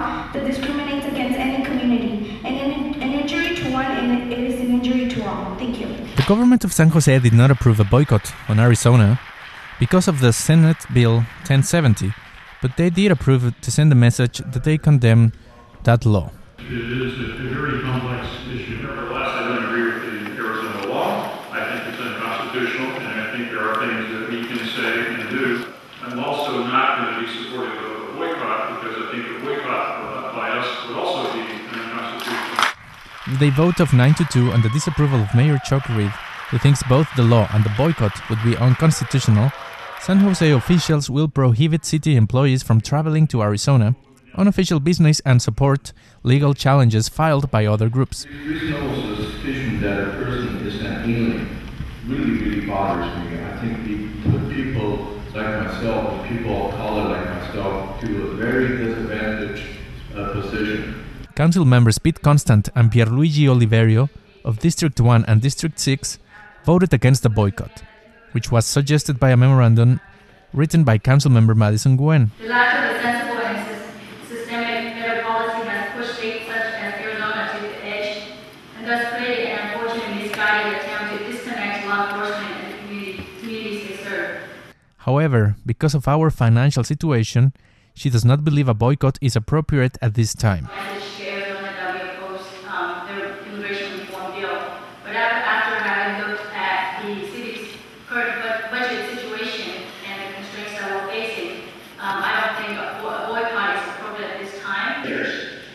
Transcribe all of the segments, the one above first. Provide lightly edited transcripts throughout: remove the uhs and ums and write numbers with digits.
law that discriminates against any community. An injury to one is an injury to all. Thank you. The government of San Jose did not approve a boycott on Arizona because of the Senate Bill 1070, but they did approve to send a message that they condemn that law. It is a very complex issue. Nevertheless, I don't agree with the Arizona law. I think it's unconstitutional, and I think there are things that we can say and do. I'm also not going to be supportive of a boycott because I think a boycott by us would also be unconstitutional. With a vote of 9-2 on the disapproval of Mayor Chuck Reed, who thinks both the law and the boycott would be unconstitutional, San Jose officials will prohibit city employees from traveling to Arizona on official business and support legal challenges filed by other groups. Reasonable suspicion that a person is an alien really bothers me. I think we put people like myself, people of color like myself, to a very disadvantaged position. Council members Pete Constant and Pierluigi Oliverio of District 1 and District 6 voted against the boycott, which was suggested by a memorandum written by Councilmember Madison Gwen. The lack of a sensible and systemic federal policy has pushed states such as Arizona to the edge and thus created an unfortunate misguided attempt to disconnect law enforcement and the communities they serve. However, because of our financial situation, she does not believe a boycott is appropriate at this time.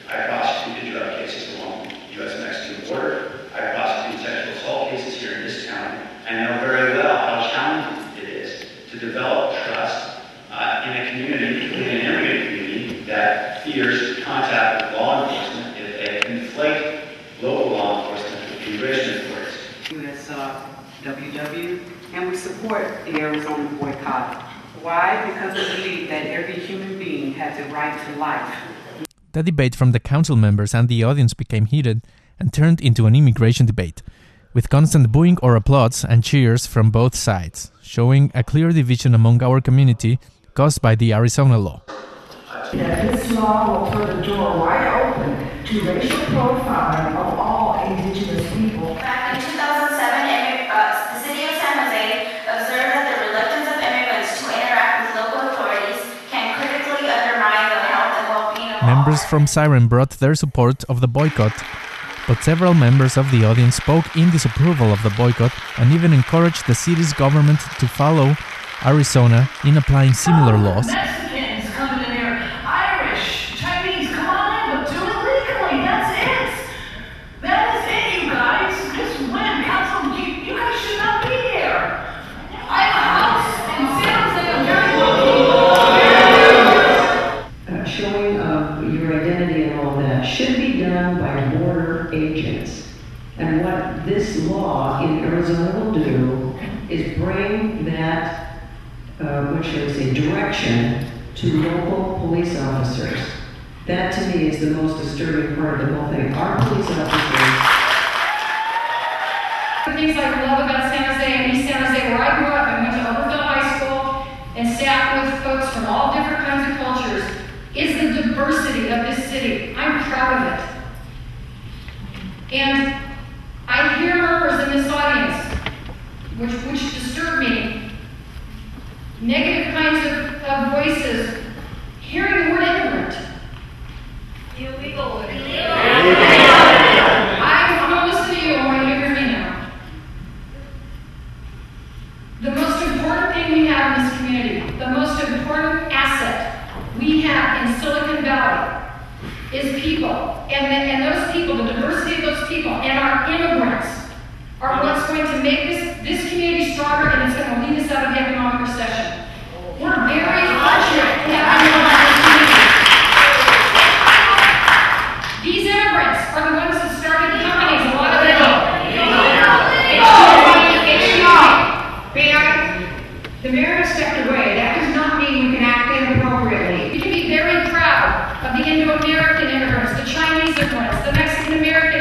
I prosecuted drug cases along the U.S.-Mexican border. I prosecute sexual assault cases here in this county. I know very well how challenging it is to develop trust in a community, in an immigrant community, that fears contact with law enforcement if they conflate local law enforcement with immigration authorities. U.S. WW, and we support the Arizona boycott. Why? Because we believe that every human being has a right to life. The debate from the council members and the audience became heated and turned into an immigration debate, with constant booing or applause and cheers from both sides, showing a clear division among our community caused by the Arizona law. That this law will put the door wide open to racial profiling of all indigenous people. Back in 2007, the city of San Jose observed that the reluctance of immigrants to interact with local authorities can critically undermine the health and well-being of all. Members from Siren brought their support of the boycott, but several members of the audience spoke in disapproval of the boycott and even encouraged the city's government to follow Arizona in applying similar laws. Mexicans coming in here, Irish, Chinese, come on in, but do it legally, that's it. That is it, you guys. Just win, council, you guys should not be here. I have a house in San Jose, I'm very lucky. Showing of your identity and all that should be done by border agents. And what this law in Arizona will do is bring that direction to local police officers. That to me is the most disturbing part of the whole thing. Our police officers. Things I love about San Jose and East San Jose, where I grew up and went to Oberville High School and sat with folks from all different kinds of cultures, is the diversity of this city. I'm proud of it. And I hear murmurs in this audience, which disturb me. Negative kinds of voices, hearing the word immigrant. Illegal. I'm going to listen to you, I want you to hear me now. The most important thing we have in this community, the most important asset we have in Silicon Valley is people. And those people, the diversity of those people, and our immigrants are what's going to make this community stronger, and it's going to lead us out of the economic recession. We're very fortunate to have immigrants in this community. These immigrants are the ones that started companies, a lot of them. The mayor has stepped away. That does not mean we can act inappropriately. We can be very proud of the Indo-American immigrants, the Chinese immigrants, the Mexican American